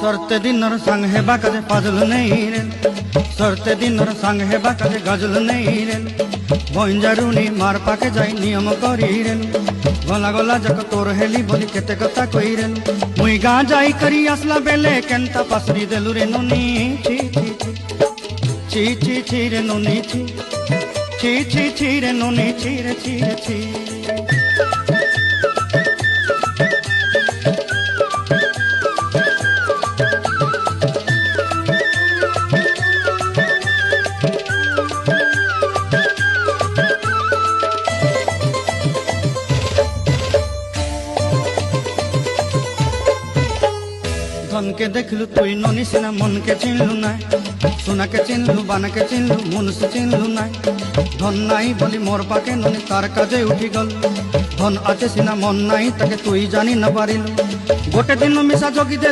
सरते दिनर संग हेबा काजे पाजल नहीं रे, सरते दिनर संग हेबा काजे गजल नहीं रे। बंजारुनी मार पाके जाई नियम करी रे, गला गला जक तोर हेली बोली केते कथा कई रे। मुई गाँ जाई करी आसला बेले केनता पासरी देलु रे नुनी। ची ची ची ची ची रे नुनी ची ची ची ची रे नुनी ची रे ची रे ची। धन के देखलु तुई ननी सिना मन के चिन्हलु ना, सोना के चिन्हलु बाना के चिन्हलु मन से चिन्हलु ना। धन नाई बोली मोर पाके ननी तार काजे उठी गल, धन आचे सिना मन नाई ताके तुई जानी न पारिलु। गोटे दिन मिसा जोगी दे